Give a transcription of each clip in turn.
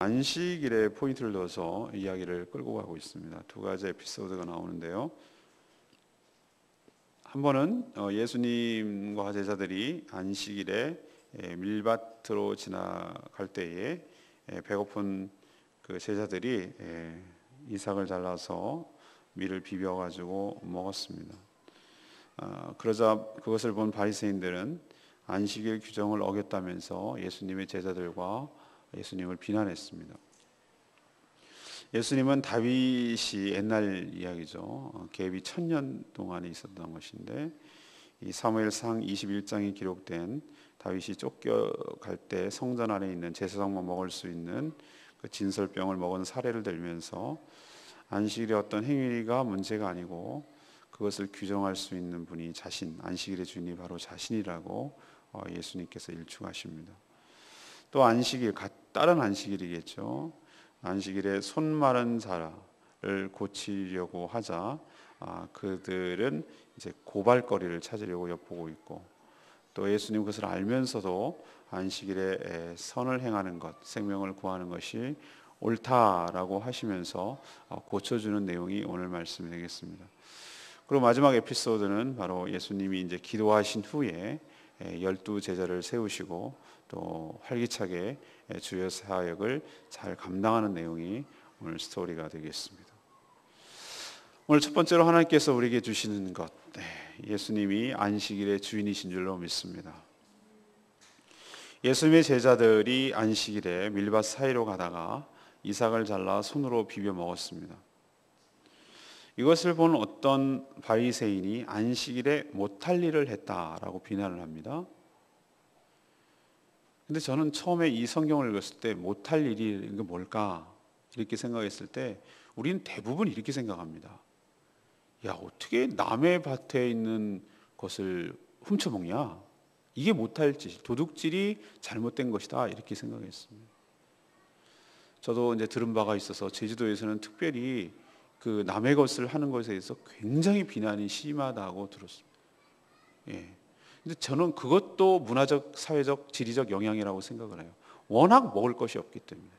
안식일에 포인트를 둬서 이야기를 끌고 가고 있습니다. 두 가지 에피소드가 나오는데요. 한 번은 예수님과 제자들이 안식일에 밀밭으로 지나갈 때에 배고픈 그 제자들이 이삭을 잘라서 밀을 비벼가지고 먹었습니다. 그러자 그것을 본 바리새인들은 안식일 규정을 어겼다면서 예수님의 제자들과 예수님을 비난했습니다. 예수님은 다윗이 옛날 이야기죠. 계비 1000년 동안에 있었던 것인데 이 사무엘상 21장에 기록된 다윗이 쫓겨갈 때 성전 안에 있는 제사장만 먹을 수 있는 그 진설병을 먹은 사례를 들면서 안식일의 어떤 행위가 문제가 아니고 그것을 규정할 수 있는 분이 안식일의 주인이 바로 자신이라고 예수님께서 일축하십니다. 또 안식일, 다른 안식일이겠죠. 안식일에 손 마른 자를 고치려고 하자 그들은 이제 고발거리를 찾으려고 엿보고 있고, 또 예수님 그것을 알면서도 안식일에 선을 행하는 것, 생명을 구하는 것이 옳다라고 하시면서 고쳐주는 내용이 오늘 말씀이 되겠습니다. 그리고 마지막 에피소드는 바로 예수님이 이제 기도하신 후에 12 제자를 세우시고 또 활기차게 주여 사역을 잘 감당하는 내용이 오늘 스토리가 되겠습니다. 오늘 첫 번째로 하나님께서 우리에게 주시는 것, 예수님이 안식일의 주인이신 줄로 믿습니다. 예수님의 제자들이 안식일에 밀밭 사이로 가다가 이삭을 잘라 손으로 비벼 먹었습니다. 이것을 본 어떤 바리새인이 안식일에 못할 일을 했다라고 비난을 합니다. 근데 저는 처음에 이 성경을 읽었을 때 못할 일이 뭘까 이렇게 생각했을 때 우리는 대부분 이렇게 생각합니다. 야, 어떻게 남의 밭에 있는 것을 훔쳐먹냐? 이게 못할 짓, 도둑질이 잘못된 것이다 이렇게 생각했습니다. 저도 이제 들은 바가 있어서 제주도에서는 특별히 그 남의 것을 하는 것에 대해서 굉장히 비난이 심하다고 들었습니다. 근데 저는 그것도 문화적, 사회적, 지리적 영향이라고 생각을 해요. 워낙 먹을 것이 없기 때문에,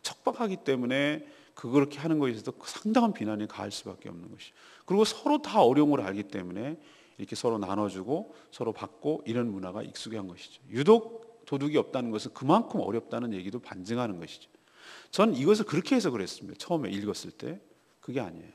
척박하기 때문에 그렇게 하는 것에 있어서 상당한 비난이 가할 수밖에 없는 것이죠. 그리고 서로 다 어려움을 알기 때문에 이렇게 서로 나눠주고 서로 받고 이런 문화가 익숙한 것이죠. 유독 도둑이 없다는 것은 그만큼 어렵다는 얘기도 반증하는 것이죠. 전 이것을 그렇게 해석을 했습니다. 처음에 읽었을 때. 그게 아니에요.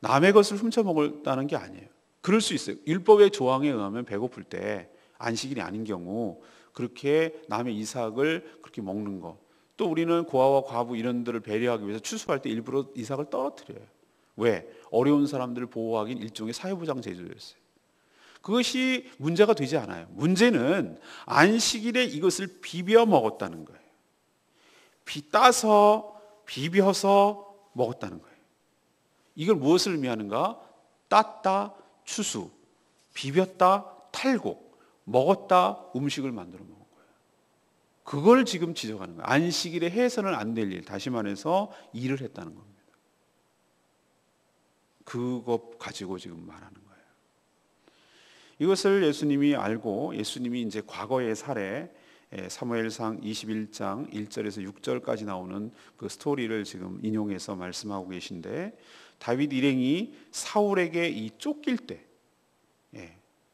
남의 것을 훔쳐먹었다는 게 아니에요. 그럴 수 있어요. 율법의 조항에 의하면 배고플 때 안식일이 아닌 경우 그렇게 남의 이삭을 그렇게 먹는 것. 또 우리는 고아와 과부 이런 들을 배려하기 위해서 추수할 때 일부러 이삭을 떨어뜨려요. 왜? 어려운 사람들을 보호하기 일종의 사회보장 제도였어요. 그것이 문제가 되지 않아요. 문제는 안식일에 이것을 비벼 먹었다는 거예요. 따서 비벼서 먹었다는 거예요. 이걸 무엇을 의미하는가? 땄다, 추수, 비볐다, 탈곡, 먹었다, 음식을 만들어 먹은 거예요. 그걸 지금 지적하는 거예요. 안식일에 해서는 안 될 일, 다시 말해서 일을 했다는 겁니다. 그것 가지고 지금 말하는 거예요. 이것을 예수님이 알고 예수님이 이제 과거의 사례 사무엘상 21장 1절에서 6절까지 나오는 그 스토리를 지금 인용해서 말씀하고 계신데, 다윗 일행이 사울에게 이 쫓길 때,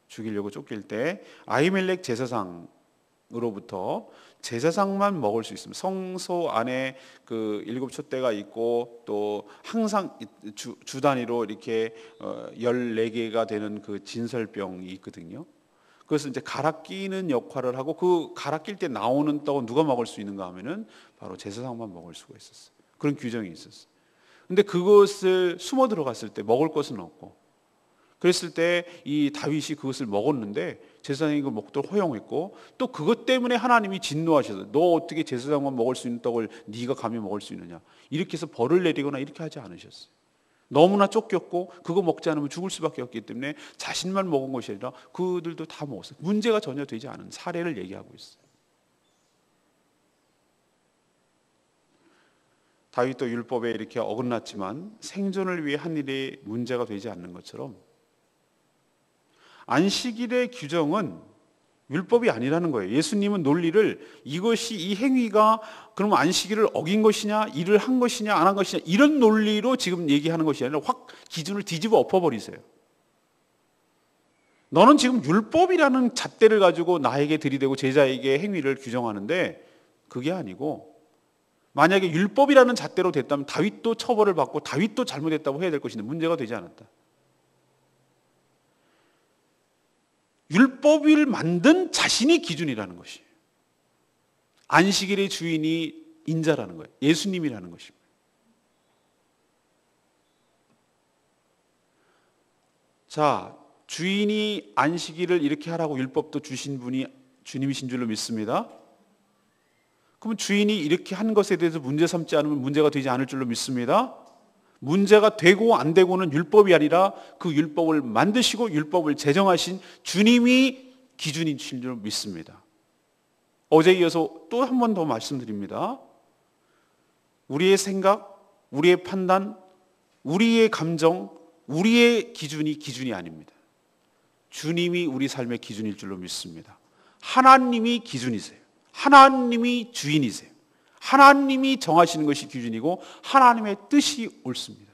죽이려고 쫓길 때 아히멜렉 제사장으로부터 제사장만 먹을 수 있습니다. 성소 안에 그 7촛대가 있고 또 항상 주 단위로 이렇게 14개가 되는 그 진설병이 있거든요. 그래서 이제 갈아 끼는 역할을 하고 그 갈아 낄 때 나오는 떡은 누가 먹을 수 있는가 하면은 바로 제사장만 먹을 수가 있었어요. 그런 규정이 있었어요. 근데 그것을 숨어 들어갔을 때 먹을 것은 없고, 그랬을 때 이 다윗이 그것을 먹었는데 제사장이 그걸 먹도록 허용했고, 또 그것 때문에 하나님이 진노하셔서 너 어떻게 제사장만 먹을 수 있는 떡을 네가 감히 먹을 수 있느냐 이렇게 해서 벌을 내리거나 이렇게 하지 않으셨어요. 너무나 쫓겼고 그거 먹지 않으면 죽을 수밖에 없기 때문에 자신만 먹은 것이 아니라 그들도 다 먹었어요. 문제가 전혀 되지 않은 사례를 얘기하고 있어요. 다윗도 율법에 이렇게 어긋났지만 생존을 위해 한 일이 문제가 되지 않는 것처럼 안식일의 규정은 율법이 아니라는 거예요. 예수님은 논리를 이것이 이 행위가 그럼 안식일을 어긴 것이냐, 일을 한 것이냐, 안 한 것이냐 이런 논리로 지금 얘기하는 것이 아니라 확 기준을 뒤집어 엎어버리세요. 너는 지금 율법이라는 잣대를 가지고 나에게 들이대고 제자에게 행위를 규정하는데 그게 아니고 만약에 율법이라는 잣대로 됐다면 다윗도 처벌을 받고 다윗도 잘못했다고 해야 될 것인데 문제가 되지 않았다. 율법을 만든 자신이 기준이라는 것이에요. 안식일의 주인이 인자라는 거예요. 예수님이라는 것입니다. 자, 주인이 안식일을 이렇게 하라고 율법도 주신 분이 주님이신 줄로 믿습니다. 그러면 주인이 이렇게 한 것에 대해서 문제 삼지 않으면 문제가 되지 않을 줄로 믿습니다. 문제가 되고 안 되고는 율법이 아니라 그 율법을 만드시고 율법을 제정하신 주님이 기준인 줄로 믿습니다. 어제 이어서 또 한 번 더 말씀드립니다. 우리의 생각, 우리의 판단, 우리의 감정, 우리의 기준이 아닙니다. 주님이 우리 삶의 기준일 줄로 믿습니다. 하나님이 기준이세요. 하나님이 주인이세요. 하나님이 정하시는 것이 기준이고 하나님의 뜻이 옳습니다.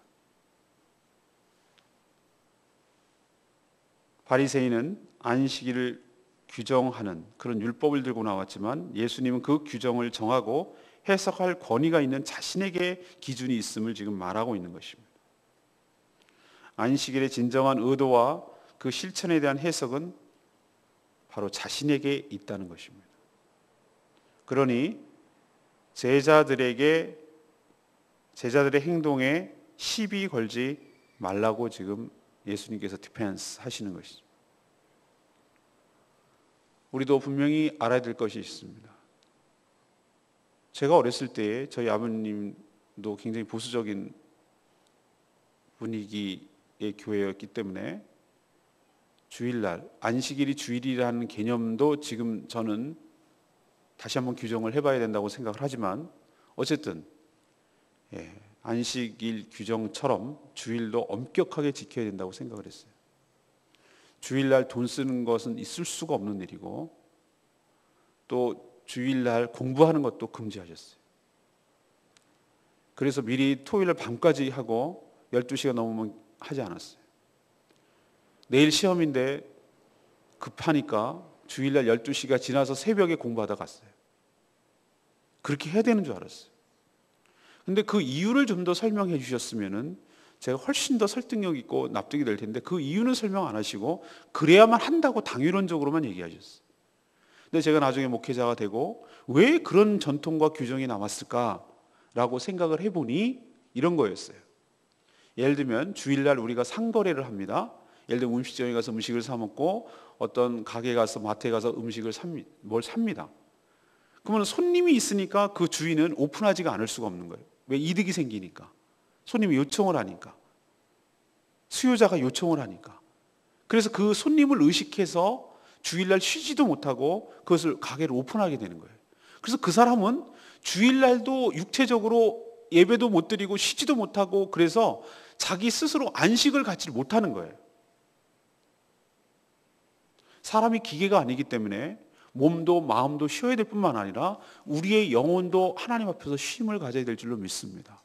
바리새인은 안식일을 규정하는 그런 율법을 들고 나왔지만 예수님은 그 규정을 정하고 해석할 권위가 있는 자신에게 기준이 있음을 지금 말하고 있는 것입니다. 안식일의 진정한 의도와 그 실천에 대한 해석은 바로 자신에게 있다는 것입니다. 그러니 제자들의 행동에 시비 걸지 말라고 지금 예수님께서 디펜스 하시는 것이죠. 우리도 분명히 알아야 될 것이 있습니다. 제가 어렸을 때에 저희 아버님도 굉장히 보수적인 분위기의 교회였기 때문에 주일날, 안식일이 주일이라는 개념도 지금 저는 다시 한번 규정을 해봐야 된다고 생각을 하지만 어쨌든 안식일 규정처럼 주일도 엄격하게 지켜야 된다고 생각을 했어요. 주일날 돈 쓰는 것은 있을 수가 없는 일이고 또 주일날 공부하는 것도 금지하셨어요. 그래서 미리 토요일날 밤까지 하고 12시가 넘으면 하지 않았어요. 내일 시험인데 급하니까 주일날 12시가 지나서 새벽에 공부하다 갔어요. 그렇게 해야 되는 줄 알았어요. 근데 그 이유를 좀 더 설명해 주셨으면은 제가 훨씬 더 설득력 있고 납득이 될 텐데 그 이유는 설명 안 하시고 그래야만 한다고 당위론적으로만 얘기하셨어요. 근데 제가 나중에 목회자가 되고 왜 그런 전통과 규정이 남았을까라고 생각을 해보니 이런 거였어요. 예를 들면 주일날 우리가 상거래를 합니다. 예를 들면 음식점에 가서 음식을 사 먹고 어떤 가게에 가서 마트에 가서 뭘 삽니다. 그러면 손님이 있으니까 그 주인은 오픈하지가 않을 수가 없는 거예요. 왜? 이득이 생기니까. 손님이 요청을 하니까. 수요자가 요청을 하니까. 그래서 그 손님을 의식해서 주일날 쉬지도 못하고 그것을 가게를 오픈하게 되는 거예요. 그래서 그 사람은 주일날도 육체적으로 예배도 못 드리고 쉬지도 못하고 그래서 자기 스스로 안식을 갖지 못하는 거예요. 사람이 기계가 아니기 때문에 몸도 마음도 쉬어야 될 뿐만 아니라 우리의 영혼도 하나님 앞에서 쉼을 가져야 될 줄로 믿습니다.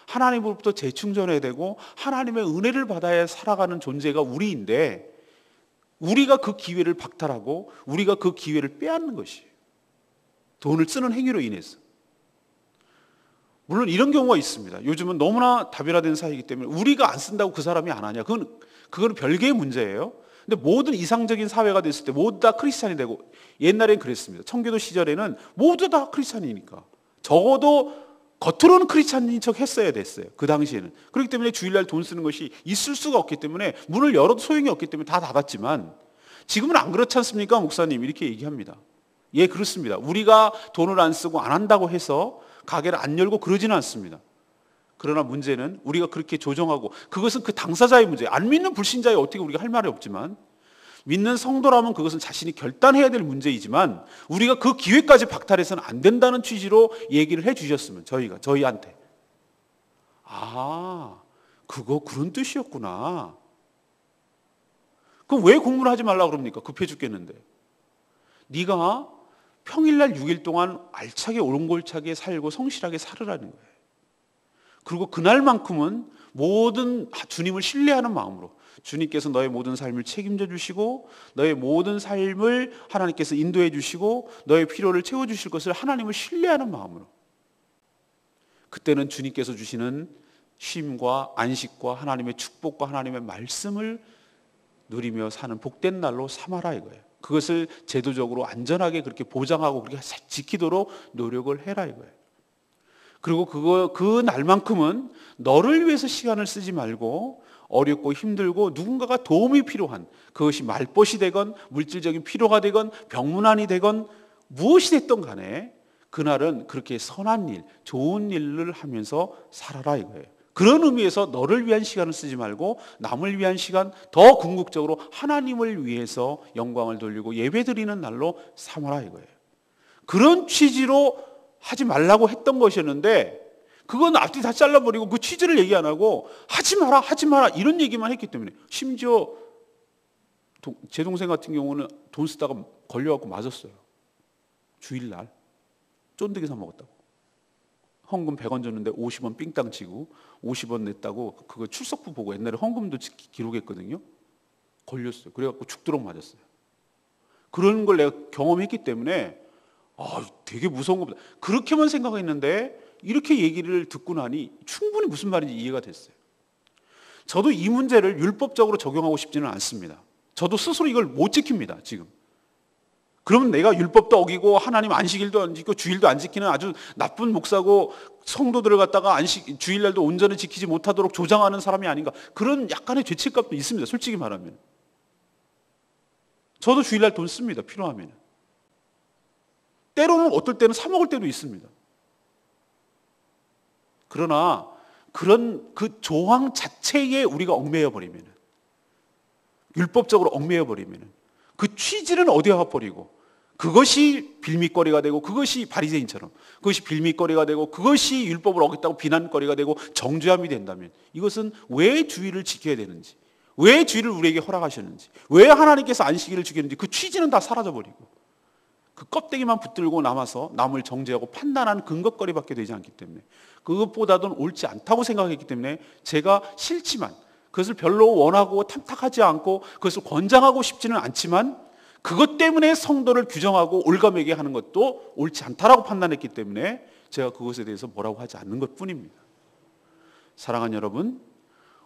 하나님으로부터 재충전해야 되고 하나님의 은혜를 받아야 살아가는 존재가 우리인데 우리가 그 기회를 박탈하고 우리가 그 기회를 빼앗는 것이에요. 돈을 쓰는 행위로 인해서. 물론 이런 경우가 있습니다. 요즘은 너무나 다변화된 사회이기 때문에 우리가 안 쓴다고 그 사람이 안 하냐. 그건 별개의 문제예요. 근데 모든 이상적인 사회가 됐을 때 모두 다 크리스찬이 되고 옛날엔 그랬습니다. 청교도 시절에는 모두 다 크리스찬이니까 적어도 겉으로는 크리스찬인 척 했어야 됐어요. 그 당시에는. 그렇기 때문에 주일날 돈 쓰는 것이 있을 수가 없기 때문에 문을 열어도 소용이 없기 때문에 다 닫았지만 지금은 안 그렇지 않습니까? 목사님 이렇게 얘기합니다. 예, 그렇습니다. 우리가 돈을 안 쓰고 안 한다고 해서 가게를 안 열고 그러지는 않습니다. 그러나 문제는 우리가 그렇게 조정하고 그것은 그 당사자의 문제예요. 안 믿는 불신자에 어떻게 우리가 할 말이 없지만 믿는 성도라면 그것은 자신이 결단해야 될 문제이지만 우리가 그 기회까지 박탈해서는 안 된다는 취지로 얘기를 해 주셨으면 저희한테 그거 그런 뜻이었구나. 그럼 왜 공부를 하지 말라고 그럽니까? 급해 죽겠는데. 네가 평일날 6일 동안 알차게 오름골차게 살고 성실하게 살으라는 거예요. 그리고 그날만큼은 모든 주님을 신뢰하는 마음으로 주님께서 너의 모든 삶을 책임져 주시고 너의 모든 삶을 하나님께서 인도해 주시고 너의 필요를 채워 주실 것을 하나님을 신뢰하는 마음으로, 그때는 주님께서 주시는 쉼과 안식과 하나님의 축복과 하나님의 말씀을 누리며 사는 복된 날로 삼아라 이거예요. 그것을 제도적으로 안전하게 그렇게 보장하고 그렇게 지키도록 노력을 해라 이거예요. 그리고 그 날만큼은 너를 위해서 시간을 쓰지 말고 어렵고 힘들고 누군가가 도움이 필요한, 그것이 말벗이 되건 물질적인 필요가 되건 병문안이 되건 무엇이 됐든 간에 그날은 그렇게 선한 일, 좋은 일을 하면서 살아라 이거예요. 그런 의미에서 너를 위한 시간을 쓰지 말고 남을 위한 시간, 더 궁극적으로 하나님을 위해서 영광을 돌리고 예배드리는 날로 삼아라 이거예요. 그런 취지로 하지 말라고 했던 것이었는데 그건 앞뒤 다 잘라버리고 그 취지를 얘기 안 하고 하지 마라 하지 마라 이런 얘기만 했기 때문에, 심지어 제 동생 같은 경우는 돈 쓰다가 걸려갖고 맞았어요. 주일날 쫀득이 사 먹었다고. 헌금 100원 줬는데 50원 삥땅 치고 50원 냈다고 그거 출석부 보고, 옛날에 헌금도 기록했거든요. 걸렸어요. 그래갖고 죽도록 맞았어요. 그런 걸 내가 경험했기 때문에 되게 무서운 것보다 그렇게만 생각했는데 이렇게 얘기를 듣고 나니 충분히 무슨 말인지 이해가 됐어요. 저도 이 문제를 율법적으로 적용하고 싶지는 않습니다. 저도 스스로 이걸 못 지킵니다, 지금. 그러면 내가 율법도 어기고 하나님 안식일도 안 지키고 주일도 안 지키는 아주 나쁜 목사고 성도들을 갖다가 주일날도 온전히 지키지 못하도록 조장하는 사람이 아닌가, 그런 약간의 죄책감도 있습니다, 솔직히 말하면. 저도 주일날 돈 씁니다, 필요하면. 때로는 어떨 때는 사 먹을 때도 있습니다. 그러나 그런 그 조항 자체에 우리가 얽매여 버리면, 율법적으로 얽매여 버리면 그 취지는 어디에 버리고 그것이 빌밋거리가 되고 그것이 바리새인처럼 그것이 빌밋거리가 되고 그것이 율법을 어겼다고 비난거리가 되고 정죄함이 된다면, 이것은 왜 주일을 지켜야 되는지, 왜 주일을 우리에게 허락하셨는지, 왜 하나님께서 안식일을 주겠는지 그 취지는 다 사라져버리고 그 껍데기만 붙들고 남아서 남을 정죄하고 판단하는 근거거리밖에 되지 않기 때문에, 그것보다도 옳지 않다고 생각했기 때문에 제가 싫지만, 그것을 별로 원하고 탐탁하지 않고 그것을 권장하고 싶지는 않지만 그것 때문에 성도를 규정하고 올가매게 하는 것도 옳지 않다라고 판단했기 때문에 제가 그것에 대해서 뭐라고 하지 않는 것뿐입니다. 사랑하는 여러분,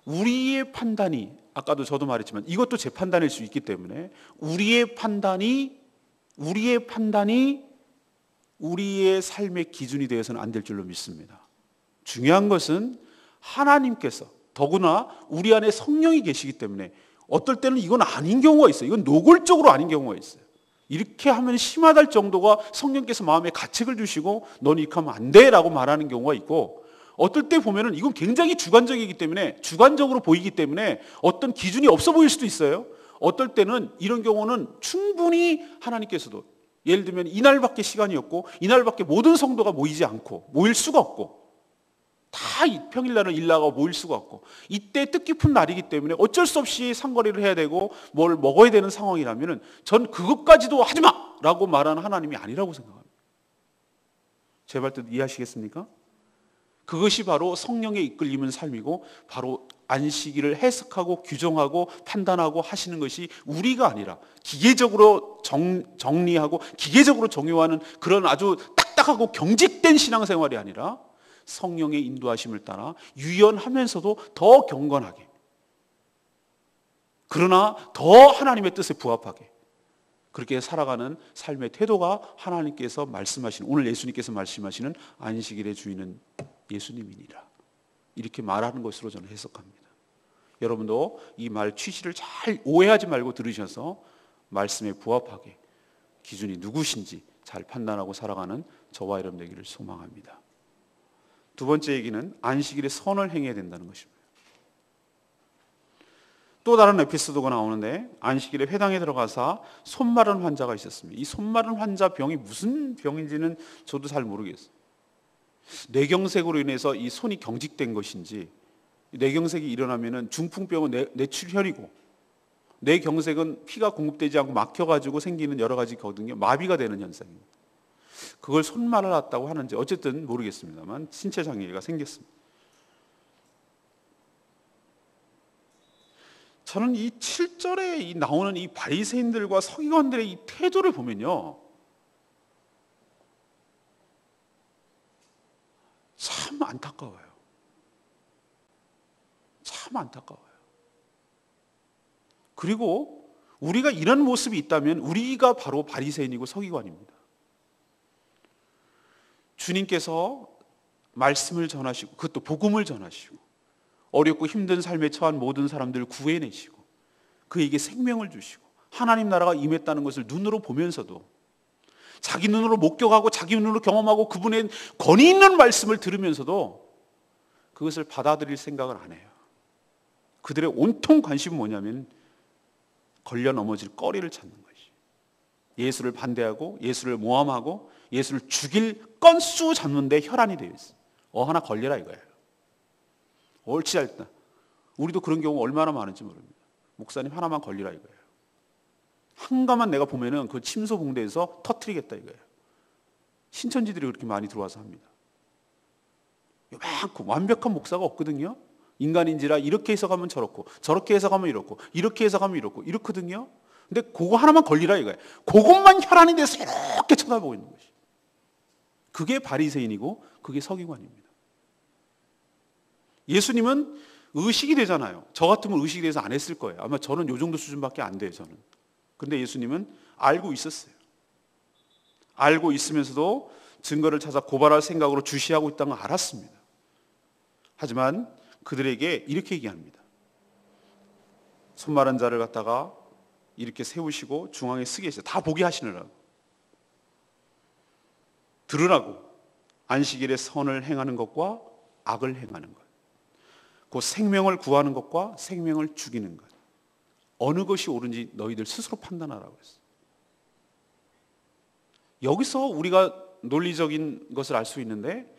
우리의 판단이, 아까도 저도 말했지만 이것도 제 판단일 수 있기 때문에 우리의 판단이 우리의 삶의 기준이 되어서는 안 될 줄로 믿습니다. 중요한 것은 하나님께서, 더구나 우리 안에 성령이 계시기 때문에 어떨 때는 이건 아닌 경우가 있어요. 이건 노골적으로 아닌 경우가 있어요. 이렇게 하면 심하다 할 정도가 성령께서 마음에 가책을 주시고 넌 이렇게 하면 안 돼 라고 말하는 경우가 있고, 어떨 때 보면은 이건 굉장히 주관적이기 때문에, 주관적으로 보이기 때문에 어떤 기준이 없어 보일 수도 있어요. 어떨 때는 이런 경우는 충분히 하나님께서도, 예를 들면 이날밖에 시간이 없고 이날밖에 모든 성도가 모이지 않고 모일 수가 없고 다 평일날은 일 나가고 모일 수가 없고 이때 뜻깊은 날이기 때문에 어쩔 수 없이 상거리를 해야 되고 뭘 먹어야 되는 상황이라면 전 그것까지도 하지마 라고 말하는 하나님이 아니라고 생각합니다. 제 말 뜻 이해하시겠습니까? 그것이 바로 성령의 이끌림은 삶이고 바로 안식일을 해석하고 규정하고 판단하고 하시는 것이 우리가 아니라 기계적으로 정리하고 기계적으로 정의하는 그런 아주 딱딱하고 경직된 신앙생활이 아니라 성령의 인도하심을 따라 유연하면서도 더 경건하게, 그러나 더 하나님의 뜻에 부합하게 그렇게 살아가는 삶의 태도가 하나님께서 말씀하시는, 오늘 예수님께서 말씀하시는 안식일의 주인은 예수님이니라, 이렇게 말하는 것으로 저는 해석합니다. 여러분도 이 말 취지를 잘 오해하지 말고 들으셔서 말씀에 부합하게 기준이 누구신지 잘 판단하고 살아가는 저와 여러분 되기를 소망합니다. 두 번째 얘기는 안식일에 선을 행해야 된다는 것입니다. 또 다른 에피소드가 나오는데, 안식일에 회당에 들어가서 손 마른 환자가 있었습니다. 이 손 마른 환자 병이 무슨 병인지는 저도 잘 모르겠어요. 뇌경색으로 인해서 이 손이 경직된 것인지, 뇌경색이 일어나면은 중풍병은 뇌출혈이고 뇌 경색은 피가 공급되지 않고 막혀가지고 생기는 여러 가지 거든요. 마비가 되는 현상입니다. 그걸 손말아 놨다고 하는지 어쨌든 모르겠습니다만 신체 장애가 생겼습니다. 저는 이 7절에 나오는 이 바리새인들과 서기관들의 이 태도를 보면요, 참 안타까워요. 참 안타까워요. 그리고 우리가 이런 모습이 있다면 우리가 바로 바리새인이고 서기관입니다. 주님께서 말씀을 전하시고 그것도 복음을 전하시고 어렵고 힘든 삶에 처한 모든 사람들을 구해내시고 그에게 생명을 주시고 하나님 나라가 임했다는 것을 눈으로 보면서도 자기 눈으로 목격하고 자기 눈으로 경험하고 그분의 권위 있는 말씀을 들으면서도 그것을 받아들일 생각을 안 해요. 그들의 온통 관심은 뭐냐면 걸려 넘어질 거리를 찾는 것이, 예수를 반대하고 예수를 모함하고 예수를 죽일 건수 잡는데 혈안이 되어 있어요. 하나 걸려라 이거예요. 옳지 않다. 우리도 그런 경우 얼마나 많은지 모릅니다. 목사님 하나만 걸리라 이거예요. 한가만 내가 보면은 그 침소봉대에서 터뜨리겠다 이거예요. 신천지들이 그렇게 많이 들어와서 합니다. 요만큼 완벽한 목사가 없거든요. 인간인지라 이렇게 해석하면 저렇고 저렇게 해석하면 이렇고 이렇게 해석하면 이렇고 이렇거든요. 근데 그거 하나만 걸리라 이거예요. 그것만 혈안이 돼서 이렇게 쳐다보고 있는 것이. 그게 바리새인이고 그게 서기관입니다. 예수님은 의식이 되잖아요. 저 같으면 의식이 돼서 안 했을 거예요. 아마 저는 요 정도 수준밖에 안 돼요, 저는. 근데 예수님은 알고 있었어요. 알고 있으면서도 증거를 찾아 고발할 생각으로 주시하고 있다는 걸 알았습니다. 하지만 그들에게 이렇게 얘기합니다. 손마른 자를 갖다가 이렇게 세우시고 중앙에 쓰게 했어요. 다 보게 하시느라고. 들으라고. 안식일에 선을 행하는 것과 악을 행하는 것. 그 생명을 구하는 것과 생명을 죽이는 것. 어느 것이 옳은지 너희들 스스로 판단하라고 했어요. 여기서 우리가 논리적인 것을 알 수 있는데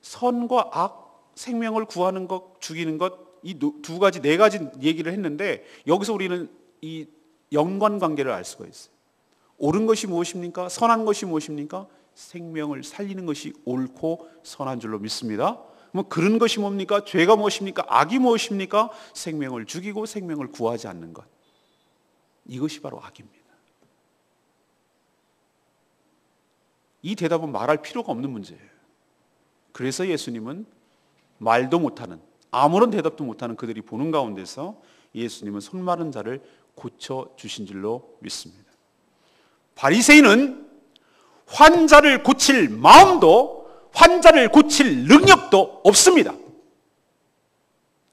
선과 악, 생명을 구하는 것, 죽이는 것, 이 두 가지, 네 가지 얘기를 했는데 여기서 우리는 이 연관관계를 알 수가 있어요. 옳은 것이 무엇입니까? 선한 것이 무엇입니까? 생명을 살리는 것이 옳고 선한 줄로 믿습니다. 그런 것이 뭡니까? 죄가 무엇입니까? 악이 무엇입니까? 생명을 죽이고 생명을 구하지 않는 것. 이것이 바로 악입니다. 이 대답은 말할 필요가 없는 문제예요. 그래서 예수님은 말도 못하는, 아무런 대답도 못하는 그들이 보는 가운데서 예수님은 손마른 자를 고쳐주신 줄로 믿습니다. 바리새인은 환자를 고칠 마음도 환자를 고칠 능력도 없습니다.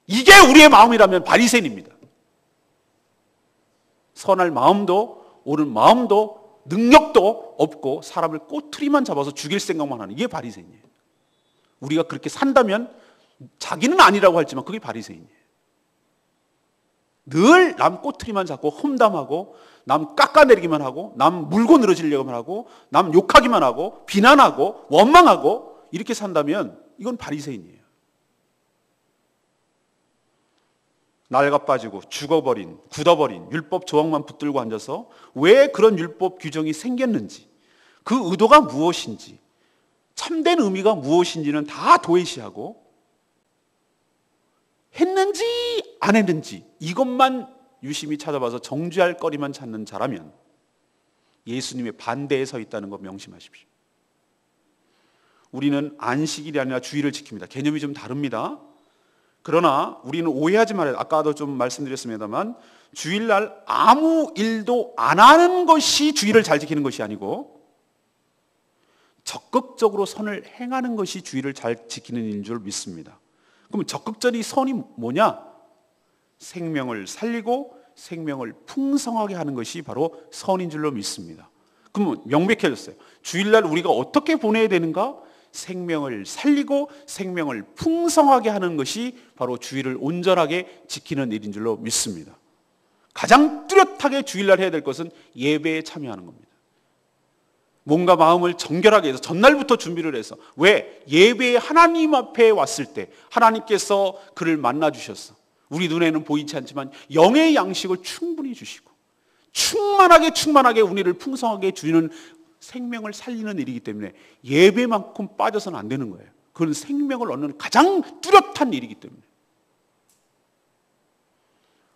이게 우리의 마음이라면 바리새인입니다. 선할 마음도 옳은 마음도 능력도 없고 사람을 꼬투리만 잡아서 죽일 생각만 하는 이게 바리새인이에요. 우리가 그렇게 산다면 자기는 아니라고 하지만 그게 바리새인이에요. 늘 남 꼬투리만 잡고 험담하고 남 깎아내리기만 하고 남 물고 늘어지려고만 하고 남 욕하기만 하고 비난하고 원망하고 이렇게 산다면 이건 바리새인이에요. 낡아 빠지고 죽어버린, 굳어버린 율법 조항만 붙들고 앉아서 왜 그런 율법 규정이 생겼는지, 그 의도가 무엇인지, 참된 의미가 무엇인지는 다 도외시하고 했는지 안 했는지 이것만 유심히 찾아봐서 정죄할 거리만 찾는 자라면 예수님의 반대에 서 있다는 거 명심하십시오. 우리는 안식일이 아니라 주일을 지킵니다. 개념이 좀 다릅니다. 그러나 우리는 오해하지 말아야, 아까도 좀 말씀드렸습니다만 주일날 아무 일도 안 하는 것이 주일을 잘 지키는 것이 아니고 적극적으로 선을 행하는 것이 주일을 잘 지키는 일인 줄 믿습니다. 그럼 적극적인 선이 뭐냐? 생명을 살리고 생명을 풍성하게 하는 것이 바로 선인 줄로 믿습니다. 그러면 명백해졌어요. 주일날 우리가 어떻게 보내야 되는가? 생명을 살리고 생명을 풍성하게 하는 것이 바로 주일을 온전하게 지키는 일인 줄로 믿습니다. 가장 뚜렷하게 주일날 해야 될 것은 예배에 참여하는 겁니다. 뭔가 마음을 정결하게 해서 전날부터 준비를 해서, 왜? 예배에 하나님 앞에 왔을 때 하나님께서 그를 만나 주셨어. 우리 눈에는 보이지 않지만 영의 양식을 충분히 주시고 충만하게 우리를 풍성하게 주는 생명을 살리는 일이기 때문에 예배만큼 빠져서는 안 되는 거예요. 그건 생명을 얻는 가장 뚜렷한 일이기 때문에.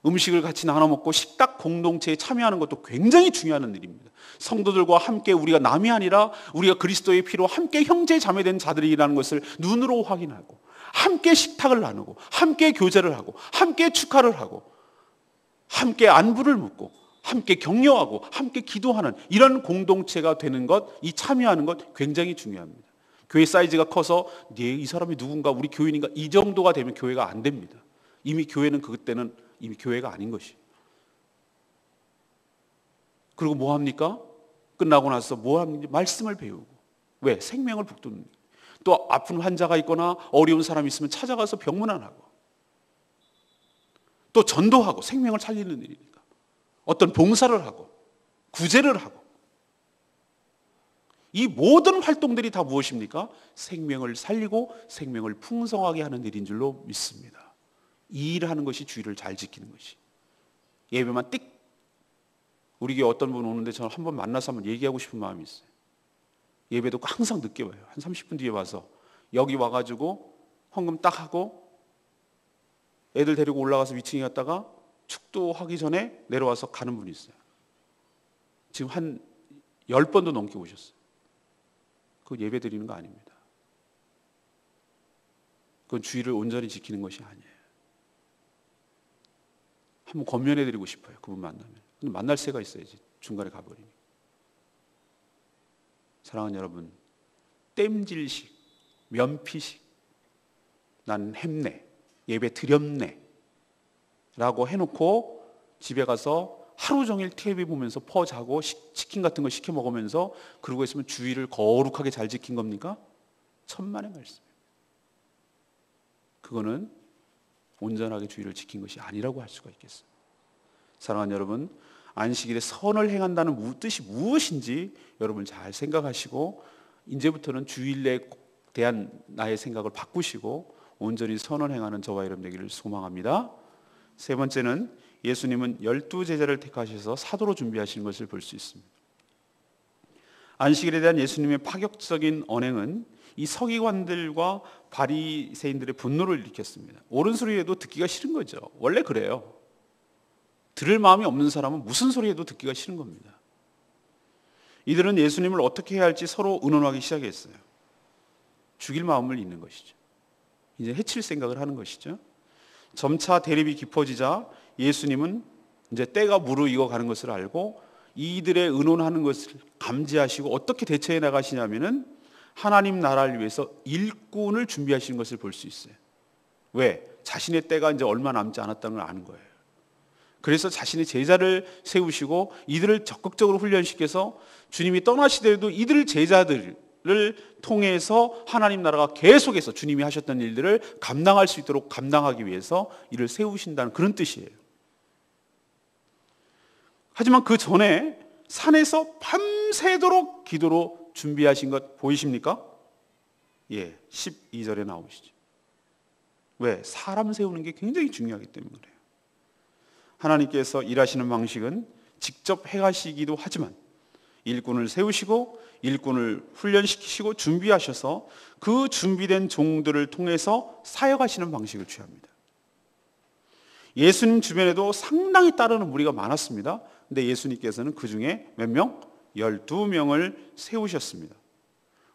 음식을 같이 나눠 먹고 식탁 공동체에 참여하는 것도 굉장히 중요한 일입니다. 성도들과 함께 우리가 남이 아니라 우리가 그리스도의 피로 함께 형제 자매된 자들이라는 것을 눈으로 확인하고 함께 식탁을 나누고 함께 교제를 하고 함께 축하를 하고 함께 안부를 묻고 함께 격려하고 함께 기도하는 이런 공동체가 되는 것, 이 참여하는 것 굉장히 중요합니다. 교회 사이즈가 커서 이 사람이 누군가 우리 교인인가 이 정도가 되면 교회가 안 됩니다. 이미 교회는 그때는 이미 교회가 아닌 것이. 그리고 뭐 합니까? 끝나고 나서 뭐 합니까? 말씀을 배우고. 왜? 생명을 북돋는. 또 아픈 환자가 있거나 어려운 사람이 있으면 찾아가서 병문안하고 또 전도하고 생명을 살리는 일이니까. 어떤 봉사를 하고 구제를 하고 이 모든 활동들이 다 무엇입니까? 생명을 살리고 생명을 풍성하게 하는 일인 줄로 믿습니다. 이 일을 하는 것이 주의를 잘 지키는 것이. 예배만 띡. 우리 교회 어떤 분 오는데 저는 한번 만나서 한번 얘기하고 싶은 마음이 있어요. 예배도 항상 늦게 와요. 한 30분 뒤에 와서 여기 와가지고 헌금 딱 하고 애들 데리고 올라가서 위층에 갔다가 축도하기 전에 내려와서 가는 분이 있어요. 지금 한 10번도 넘게 오셨어요. 그건 예배 드리는 거 아닙니다. 그건 주의를 온전히 지키는 것이 아니에요. 한번 권면해 드리고 싶어요. 그분 만나면. 근데 만날 새가 있어야지. 중간에 가버리니. 사랑하는 여러분, 땜질식, 면피식, 난 했네, 예배 드렸네 라고 해놓고 집에 가서 하루 종일 TV 보면서 퍼 자고 치킨 같은 거 시켜 먹으면서 그러고 있으면 주의를 거룩하게 잘 지킨 겁니까? 천만의 말씀입니다. 그거는 온전하게 주의를 지킨 것이 아니라고 할 수가 있겠습니다. 사랑하는 여러분, 안식일에 선을 행한다는 뜻이 무엇인지 여러분 잘 생각하시고 이제부터는 주일에 대한 나의 생각을 바꾸시고 온전히 선을 행하는 저와 여러분 되기를 소망합니다. 세 번째는 예수님은 12제자를 택하셔서 사도로 준비하신 것을 볼 수 있습니다. 안식일에 대한 예수님의 파격적인 언행은 이 서기관들과 바리새인들의 분노를 일으켰습니다. 옳은 소리에도 듣기가 싫은 거죠. 원래 그래요. 들을 마음이 없는 사람은 무슨 소리에도 듣기가 싫은 겁니다. 이들은 예수님을 어떻게 해야 할지 서로 의논하기 시작했어요. 죽일 마음을 잇는 것이죠. 이제 해칠 생각을 하는 것이죠. 점차 대립이 깊어지자 예수님은 이제 때가 무르익어 가는 것을 알고 이들의 의논하는 것을 감지하시고 어떻게 대처해 나가시냐면은 하나님 나라를 위해서 일꾼을 준비하시는 것을 볼 수 있어요. 왜? 자신의 때가 이제 얼마 남지 않았다는 걸 아는 거예요. 그래서 자신의 제자를 세우시고 이들을 적극적으로 훈련시켜서 주님이 떠나시더라도 이들 제자들을 통해서 하나님 나라가 계속해서 주님이 하셨던 일들을 감당할 수 있도록 감당하기 위해서 이를 세우신다는 그런 뜻이에요. 하지만 그 전에 산에서 밤새도록 기도로 준비하신 것 보이십니까? 예, 12절에 나오시죠. 왜? 사람 세우는 게 굉장히 중요하기 때문에 그래요. 하나님께서 일하시는 방식은 직접 행하시기도 하지만 일꾼을 세우시고 일꾼을 훈련시키시고 준비하셔서 그 준비된 종들을 통해서 사역하시는 방식을 취합니다. 예수님 주변에도 상당히 따르는 무리가 많았습니다. 근데 예수님께서는 그 중에 몇 명? 12명을 세우셨습니다.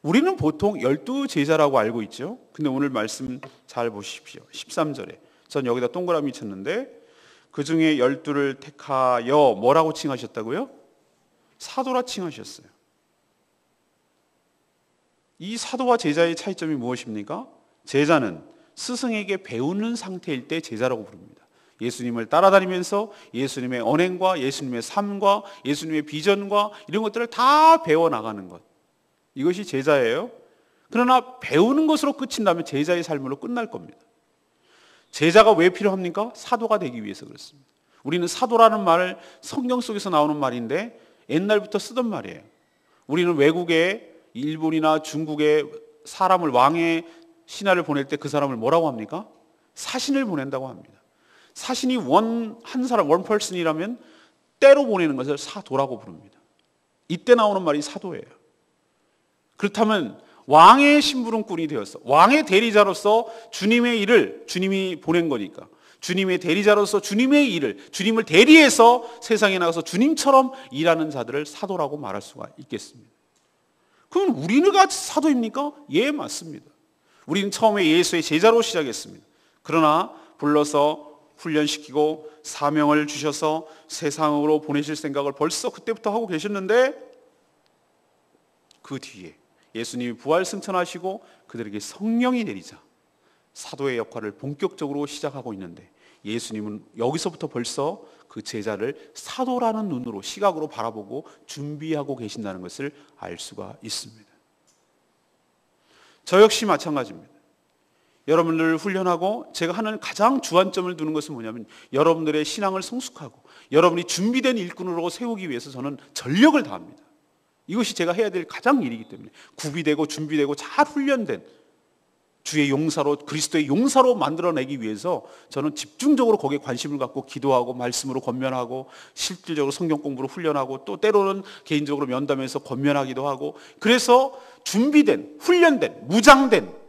우리는 보통 12제자라고 알고 있죠. 근데 오늘 말씀 잘 보십시오. 13절에 전 여기다 동그라미 쳤는데 그 중에 12를 택하여 뭐라고 칭하셨다고요? 사도라 칭하셨어요. 이 사도와 제자의 차이점이 무엇입니까? 제자는 스승에게 배우는 상태일 때 제자라고 부릅니다. 예수님을 따라다니면서 예수님의 언행과 예수님의 삶과 예수님의 비전과 이런 것들을 다 배워나가는 것. 이것이 제자예요. 그러나 배우는 것으로 끝인다면 제자의 삶으로 끝날 겁니다. 제자가 왜 필요합니까? 사도가 되기 위해서 그렇습니다. 우리는 사도라는 말을 성경 속에서 나오는 말인데 옛날부터 쓰던 말이에요. 우리는 외국에 일본이나 중국에 사람을 왕의 신하를 보낼 때 그 사람을 뭐라고 합니까? 사신을 보낸다고 합니다. 사신이 한 사람, 원 퍼슨이라면 때로 보내는 것을 사도라고 부릅니다. 이때 나오는 말이 사도예요. 그렇다면 왕의 심부름꾼이 되었어. 왕의 대리자로서 주님의 일을 주님이 보낸 거니까. 주님의 대리자로서 주님의 일을, 주님을 대리해서 세상에 나가서 주님처럼 일하는 자들을 사도라고 말할 수가 있겠습니다. 그럼 우리는 같이 사도입니까? 예, 맞습니다. 우리는 처음에 예수의 제자로 시작했습니다. 그러나 불러서 훈련시키고 사명을 주셔서 세상으로 보내실 생각을 벌써 그때부터 하고 계셨는데, 그 뒤에 예수님이 부활 승천하시고 그들에게 성령이 내리자 사도의 역할을 본격적으로 시작하고 있는데, 예수님은 여기서부터 벌써 그 제자를 사도라는 눈으로, 시각으로 바라보고 준비하고 계신다는 것을 알 수가 있습니다. 저 역시 마찬가지입니다. 여러분들을 훈련하고 제가 하는 가장 주안점을 두는 것은 뭐냐면, 여러분들의 신앙을 성숙하고 여러분이 준비된 일꾼으로 세우기 위해서 저는 전력을 다합니다. 이것이 제가 해야 될 가장 일이기 때문에, 구비되고 준비되고 잘 훈련된 주의 용사로, 그리스도의 용사로 만들어내기 위해서 저는 집중적으로 거기에 관심을 갖고 기도하고 말씀으로 권면하고 실질적으로 성경 공부로 훈련하고 또 때로는 개인적으로 면담해서 권면하기도 하고, 그래서 준비된, 훈련된, 무장된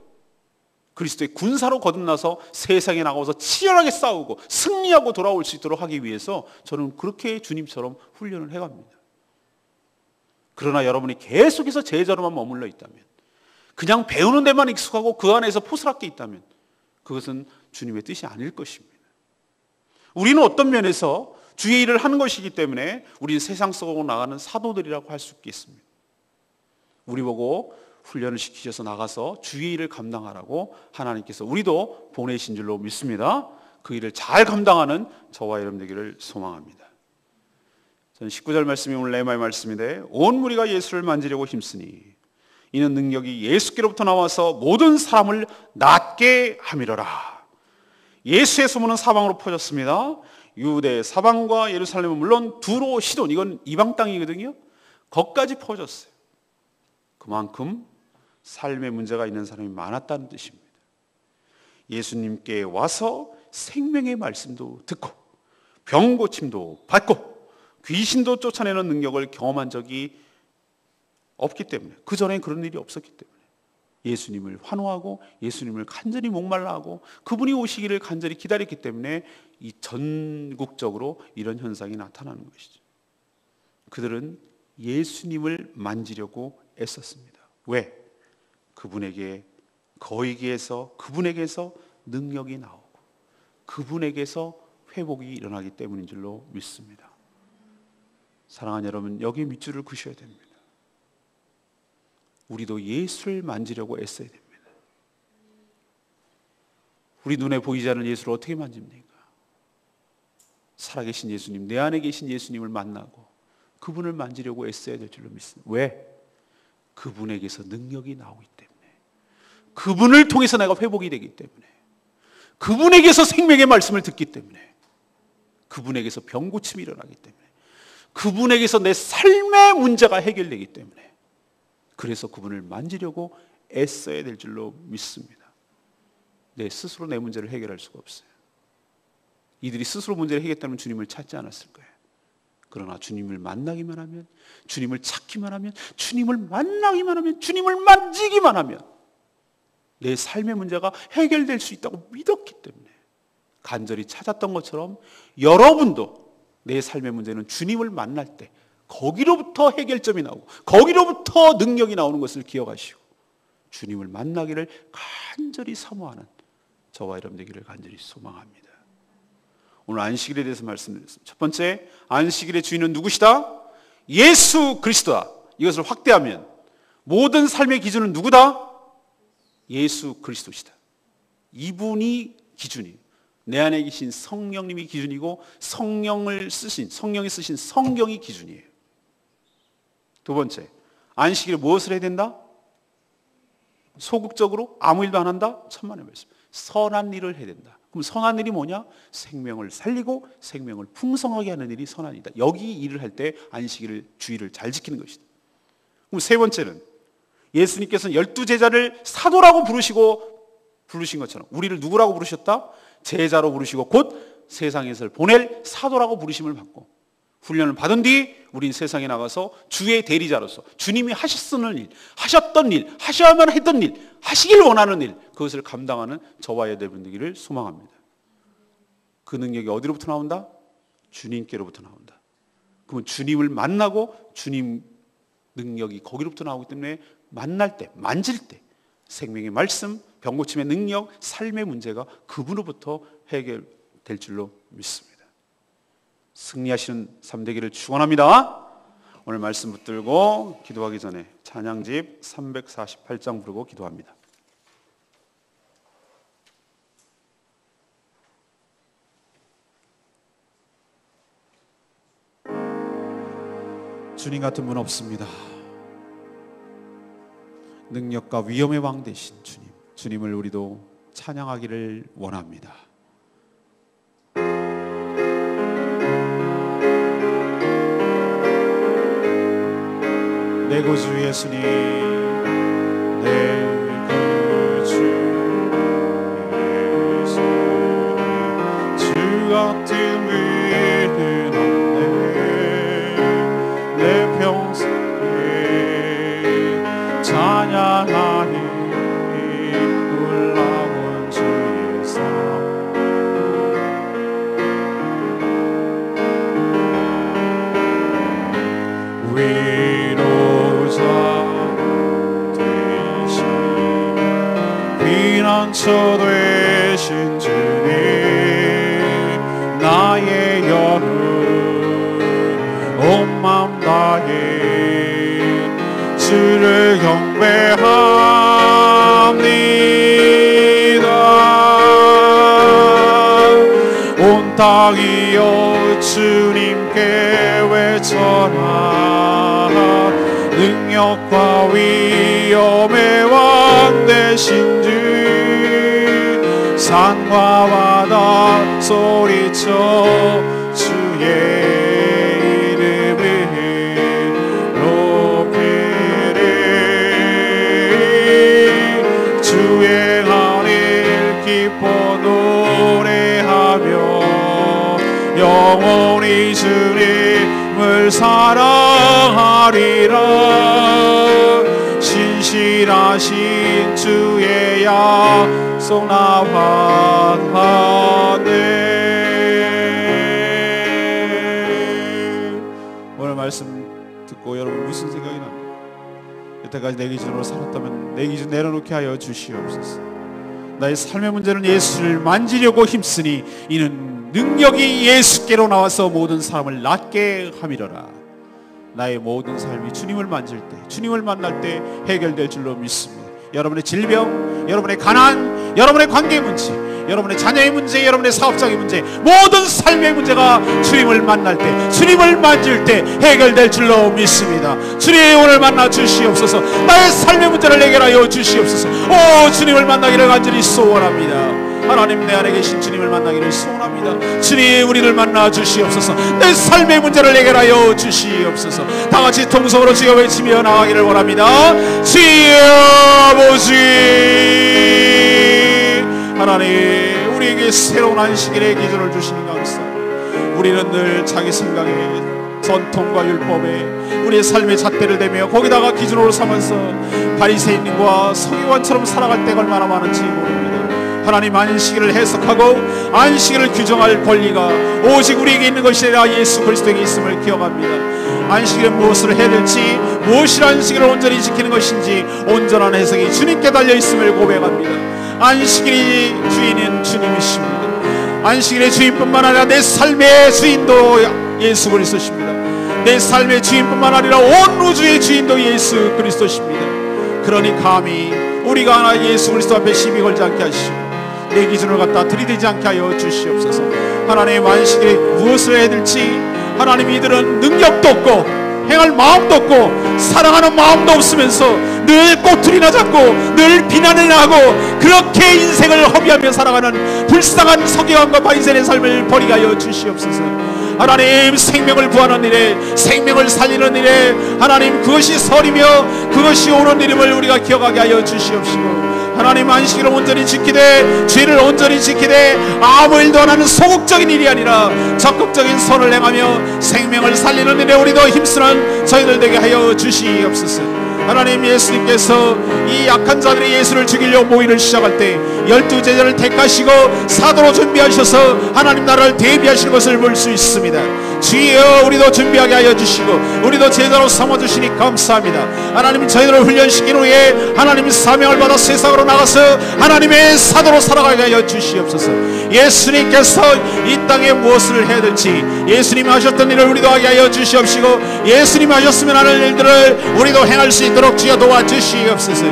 그리스도의 군사로 거듭나서 세상에 나가서 치열하게 싸우고 승리하고 돌아올 수 있도록 하기 위해서 저는 그렇게 주님처럼 훈련을 해갑니다. 그러나 여러분이 계속해서 제자로만 머물러 있다면, 그냥 배우는 데만 익숙하고 그 안에서 포스럽게 있다면 그것은 주님의 뜻이 아닐 것입니다. 우리는 어떤 면에서 주의 일을 하는 것이기 때문에 우리는 세상 속으로 나가는 사도들이라고 할 수 있겠습니다. 우리 보고 훈련을 시키셔서 나가서 주의 일을 감당하라고 하나님께서 우리도 보내신 줄로 믿습니다. 그 일을 잘 감당하는 저와 여러분 되기를 소망합니다. 저는 19절 말씀이 오늘 레마의 말씀인데, 온 무리가 예수를 만지려고 힘쓰니 이는 능력이 예수께로부터 나와서 모든 사람을 낫게 함이로라. 예수의 소문은 사방으로 퍼졌습니다. 유대, 사방과 예루살렘은 물론 두로, 시돈, 이건 이방 땅이거든요. 거기까지 퍼졌어요. 그만큼 삶의 문제가 있는 사람이 많았다는 뜻입니다. 예수님께 와서 생명의 말씀도 듣고 병 고침도 받고 귀신도 쫓아내는 능력을 경험한 적이 없기 때문에, 그 전에 그런 일이 없었기 때문에 예수님을 환호하고 예수님을 간절히 목말라하고 그분이 오시기를 간절히 기다렸기 때문에 이 전국적으로 이런 현상이 나타나는 것이죠. 그들은 예수님을 만지려고 애썼습니다. 왜? 그분에게서 능력이 나오고 그분에게서 회복이 일어나기 때문인 줄로 믿습니다. 사랑하는 여러분, 여기 밑줄을 그셔야 됩니다. 우리도 예수를 만지려고 애써야 됩니다. 우리 눈에 보이지 않는 예수를 어떻게 만집니까? 살아계신 예수님, 내 안에 계신 예수님을 만나고 그분을 만지려고 애써야 될 줄로 믿습니다. 왜? 그분에게서 능력이 나오기 때문에, 그분을 통해서 내가 회복이 되기 때문에, 그분에게서 생명의 말씀을 듣기 때문에, 그분에게서 병 고침이 일어나기 때문에, 그분에게서 내 삶의 문제가 해결되기 때문에, 그래서 그분을 만지려고 애써야 될 줄로 믿습니다. 스스로 내 문제를 해결할 수가 없어요. 이들이 스스로 문제를 해결했다면 주님을 찾지 않았을 거예요. 그러나 주님을 만나기만 하면, 주님을 찾기만 하면, 주님을 만나기만 하면, 주님을 만지기만 하면 내 삶의 문제가 해결될 수 있다고 믿었기 때문에 간절히 찾았던 것처럼, 여러분도 내 삶의 문제는 주님을 만날 때 거기로부터 해결점이 나오고 거기로부터 능력이 나오는 것을 기억하시고 주님을 만나기를 간절히 사모하는 저와 여러분 되기를 간절히 소망합니다. 오늘 안식일에 대해서 말씀드렸습니다. 첫 번째, 안식일의 주인은 누구시다? 예수 그리스도다. 이것을 확대하면 모든 삶의 기준은 누구다? 예수 그리스도시다. 이분이 기준이에요. 내 안에 계신 성령님이 기준이고 성령이 쓰신 성경이 기준이에요. 두 번째, 안식일에 무엇을 해야 된다? 소극적으로 아무 일도 안 한다? 천만의 말씀. 선한 일을 해야 된다. 그럼 선한 일이 뭐냐? 생명을 살리고 생명을 풍성하게 하는 일이 선한 일이다. 여기 일을 할 때 안식일을, 주의를 잘 지키는 것이다. 그럼 세 번째는, 예수님께서는 12제자를 사도라고 부르신 것처럼 우리를 누구라고 부르셨다? 제자로 부르시고 곧 세상에서 보낼 사도라고 부르심을 받고 훈련을 받은 뒤 우린 세상에 나가서 주의 대리자로서 주님이 하셨던 일, 하셔야만 했던 일, 하시길 원하는 일, 그것을 감당하는 저와 여러분 되기를 소망합니다. 그 능력이 어디로부터 나온다? 주님께로부터 나온다. 그러면 주님을 만나고 주님 능력이 거기로부터 나오기 때문에 만날 때, 만질 때 생명의 말씀, 병고침의 능력, 삶의 문제가 그분으로부터 해결될 줄로 믿습니다. 승리하시는 삶 되기를 축원합니다. 오늘 말씀 붙들고 기도하기 전에 찬양집 348장 부르고 기도합니다. 주님 같은 분 없습니다. 능력과 위엄의 왕 되신 주님, 주님을 우리도 찬양하기를 원합니다. 내 구주 예수님, 내 구주 예수님, 주 같은 분은 없네. 내 평생에 찬양하리 놀라운 주의 사랑. 피난처 되신 주님, 나의 영혼 온 맘 다해 주를 경배합니다. 온 땅이여 주님께 외쳐라. 능력과 위엄의 왕 되신 주, 산과 바다 소리쳐 주의 이름을 높이리. 주행하는 기뻐 노래하며 영원히 주님을 사랑하리라. 신실하신 주의 약속 나와네. 오늘 말씀 듣고 여러분 무슨 생각이 납니까? 여태까지 내 기준으로 살았다면 내 기준 내려놓게 하여 주시옵소서. 나의 삶의 문제는 예수를 만지려고 힘쓰니 이는 능력이 예수께로 나와서 모든 사람을 낫게 함이로라. 나의 모든 삶이 주님을 만질 때, 주님을 만날 때 해결될 줄로 믿습니다. 여러분의 질병, 여러분의 가난, 여러분의 관계 문제, 여러분의 자녀의 문제, 여러분의 사업장의 문제, 모든 삶의 문제가 주님을 만날 때, 주님을 만질 때 해결될 줄로 믿습니다. 주님 오늘 만나 주시옵소서. 나의 삶의 문제를 해결하여 주시옵소서. 오, 주님을 만나기를 간절히 소원합니다. 하나님, 내 안에 계신 주님을 만나기를 소원합니다. 주님, 우리를 만나 주시옵소서. 내 삶의 문제를 해결하여 주시옵소서. 다 같이 통성으로 주여 외치며 나가기를 원합니다. 주여 아버지, 하나님, 우리에게 새로운 안식일의 기준을 주시니 감사합니다. 우리는 늘 자기 생각에, 전통과 율법에 우리의 삶의 잣대를 대며 거기다가 기준으로 삼아서 바리새인과 서기관처럼 살아갈 때가 얼마나 많은지 모릅니다. 하나님, 안식일을 해석하고 안식일을 규정할 권리가 오직 우리에게 있는 것이 아니라 예수 그리스도에게 있음을 기억합니다. 안식일은 무엇을 해야 될지, 무엇이 안식일을 온전히 지키는 것인지 온전한 해석이 주님께 달려있음을 고백합니다. 안식일의 주인은 주님이십니다. 안식일의 주인뿐만 아니라 내 삶의 주인도 예수 그리스도십니다. 내 삶의 주인뿐만 아니라 온 우주의 주인도 예수 그리스도십니다. 그러니 감히 우리가 하나 예수 그리스도 앞에 시비 걸지 않게 하시고 내 기준을 갖다 들이대지 않게 하여 주시옵소서. 하나님, 안식일에 무엇을 해야 될지 하나님, 이들은 능력도 없고 행할 마음도 없고 사랑하는 마음도 없으면서 늘 꼬투리나 잡고 늘 비난이나 하고 그렇게 인생을 허비하며 살아가는 불쌍한 서기관과 바리새인의 삶을 버리게 하여 주시옵소서. 하나님, 생명을 구하는 일에, 생명을 살리는 일에 하나님, 그것이 설이며 그것이 옳은 이름을 우리가 기억하게 하여 주시옵시고, 하나님 안식일을 온전히 지키되 주일을 온전히 지키되 아무 일도 안 하는 소극적인 일이 아니라 적극적인 선을 행하며 생명을 살리는 일에 우리도 힘쓰는 저희들 되게 하여 주시옵소서. 하나님, 예수님께서 이 약한 자들이 예수를 죽이려고 모의를 시작할 때 12제자를 택하시고 사도로 준비하셔서 하나님 나라를 대비하시는 것을 볼 수 있습니다. 주여, 우리도 준비하게 하여 주시고 우리도 제자로 삼아주시니 감사합니다. 하나님, 저희들을 훈련시킨 후에 하나님 사명을 받아 세상으로 나가서 하나님의 사도로 살아가게 하여 주시옵소서. 예수님께서 이 땅에 무엇을 해야 될지 예수님이 하셨던 일을 우리도 하게 하여 주시옵시고 예수님이 하셨으면 하는 일들을 우리도 행할 수 있도록 주여 도와주시옵소서.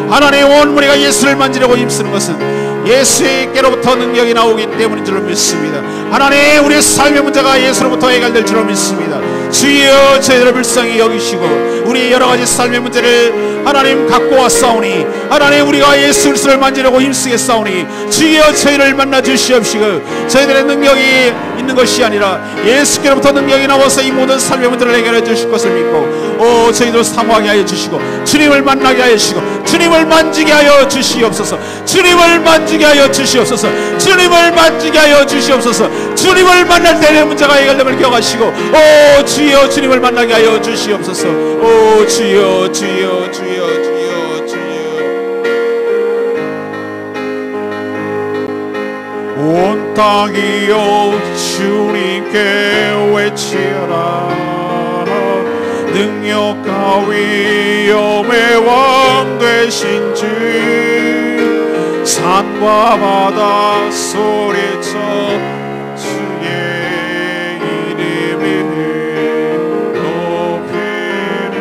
하나님, 온 무리가 예수를 만지려고 힘쓰는 것은 예수께로부터 능력이 나오기 때문인 줄로 믿습니다. 하나님, 우리의 삶의 문제가 예수로부터 해결될 줄로 믿습니다. 주여, 저희들을 불쌍히 여기시고 우리의 여러가지 삶의 문제를 하나님 갖고 왔사오니 하나님, 우리가 예수 그리스도를 만지려고 힘쓰겠사오니 주여, 저희를 만나 주시옵시고 저희들의 능력이 있는 것이 아니라 예수께로부터 능력이 나와서 이 모든 삶의 문제를 해결해 주실 것을 믿고 저희들 사모하게 하여 주시고 주님을 만나게 하여 주시고 주님을 만지게 하여 주시옵소서. 주님을 만지게 하여 주시옵소서. 주님을 만지게 하여 주시옵소서. 주님을 만날 때 내 문제가 해결됨을 기억하시고 주여, 주님을 만나게 하여 주시옵소서. 주여, 주여, 주여, 주여, 주여. 온 땅이여 주님께 외치라. 능력과 위엄의 왕 되신 주, 산과 바다 소리쳐 주의 이름을 높이리.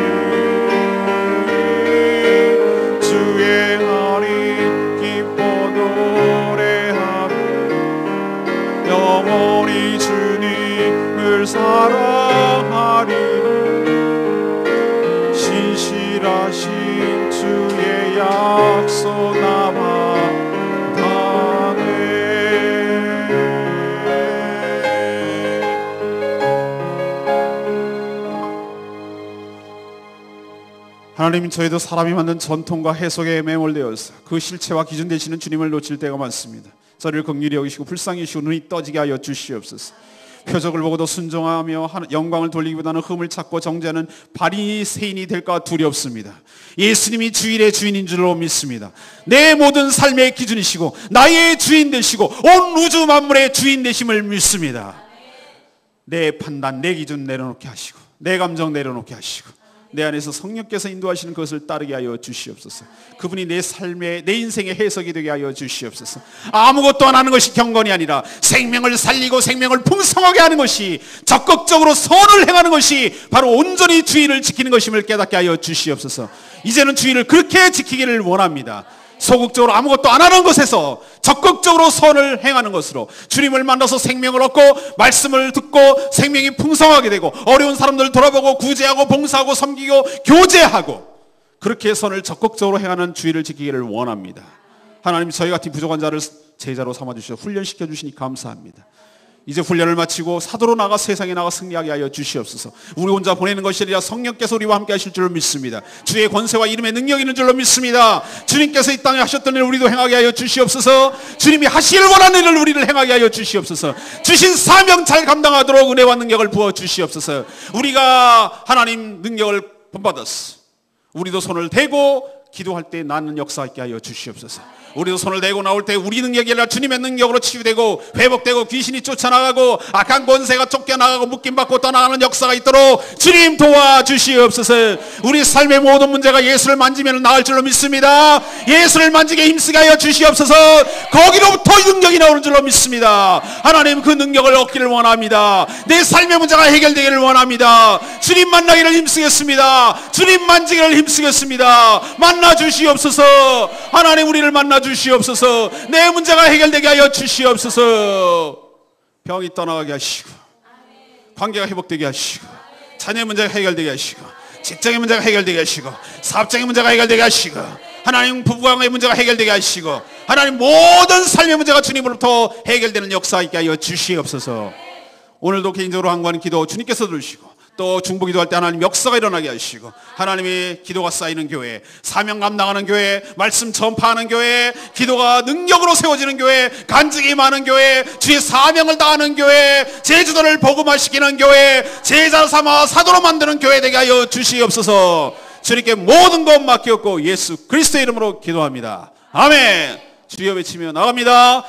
주의 날이 기뻐 노래하며 영원히 주님을 사랑하리. 신실하신 주의 약속 나 받아내. 하나님, 저희도 사람이 만든 전통과 해석에 매몰되어서 그 실체와 기준 되시는 주님을 놓칠 때가 많습니다. 저를 긍휼히 여기시고 불쌍히 여기시고 눈이 떠지게 하여 주시옵소서. 표적을 보고도 순종하며 영광을 돌리기보다는 흠을 찾고 정죄하는 바리새인이 될까 두렵습니다. 예수님이 주일의 주인인 줄로 믿습니다. 내 모든 삶의 기준이시고 나의 주인 되시고 온 우주 만물의 주인 되심을 믿습니다. 내 판단, 내 기준 내려놓게 하시고 내 감정 내려놓게 하시고 내 안에서 성령께서 인도하시는 것을 따르게 하여 주시옵소서. 그분이 내 삶의, 내 인생의 해석이 되게 하여 주시옵소서. 아무것도 안 하는 것이 경건이 아니라 생명을 살리고 생명을 풍성하게 하는 것이, 적극적으로 선을 행하는 것이 바로 온전히 주의를 지키는 것임을 깨닫게 하여 주시옵소서. 이제는 주의를 그렇게 지키기를 원합니다. 소극적으로 아무것도 안 하는 것에서 적극적으로 선을 행하는 것으로 주님을 만나서 생명을 얻고 말씀을 듣고 생명이 풍성하게 되고 어려운 사람들을 돌아보고 구제하고 봉사하고 섬기고 교제하고 그렇게 선을 적극적으로 행하는 주의를 지키기를 원합니다. 하나님, 저희 같은 부족한 자를 제자로 삼아주셔서 훈련시켜 주시니 감사합니다. 이제 훈련을 마치고 사도로 나가 세상에 나가 승리하게 하여 주시옵소서. 우리 혼자 보내는 것이 아니라 성령께서 우리와 함께 하실 줄로 믿습니다. 주의 권세와 이름에 능력이 있는 줄로 믿습니다. 주님께서 이 땅에 하셨던 일을 우리도 행하게 하여 주시옵소서. 주님이 하실 원하는 일을 우리를 행하게 하여 주시옵소서. 주신 사명 잘 감당하도록 은혜와 능력을 부어 주시옵소서. 우리가 하나님 능력을 본받았어. 우리도 손을 대고 기도할 때 나는 역사하게 하여 주시옵소서. 우리도 손을 대고 나올 때 우리 능력이 아니라 주님의 능력으로 치유되고 회복되고 귀신이 쫓아나가고 악한 권세가 쫓겨나가고 묶임받고 떠나가는 역사가 있도록 주님 도와주시옵소서. 우리 삶의 모든 문제가 예수를 만지면 나을 줄로 믿습니다. 예수를 만지게 힘쓰게 하여 주시옵소서. 거기로부터 능력이 나오는 줄로 믿습니다. 하나님, 그 능력을 얻기를 원합니다. 내 삶의 문제가 해결되기를 원합니다. 주님 만나기를 힘쓰겠습니다. 주님 만지기를 힘쓰겠습니다. 만나 주시옵소서. 하나님, 우리를 만나 주시옵소서. 내 문제가 해결되게 하여 주시옵소서. 병이 떠나가게 하시고 관계가 회복되게 하시고 자녀의 문제가 해결되게 하시고 직장의 문제가 해결되게 하시고 사업장의 문제가 해결되게 하시고 하나님 부부간의 문제가 해결되게 하시고 하나님 모든 삶의 문제가 주님으로부터 해결되는 역사 있게 하여 주시옵소서. 오늘도 개인적으로 한구하는 기도 주님께서 들으시고 또 중보 기도할 때 하나님 역사가 일어나게 하시고, 하나님이 기도가 쌓이는 교회, 사명 감당하는 교회, 말씀 전파하는 교회, 기도가 능력으로 세워지는 교회, 간증이 많은 교회, 주의 사명을 다하는 교회, 제주도를 복음화시키는 교회, 제자 삼아 사도로 만드는 교회 되게 하여 주시옵소서. 주님께 모든 것 맡겼고 예수 그리스도의 이름으로 기도합니다. 아멘. 주여 외치며 나갑니다.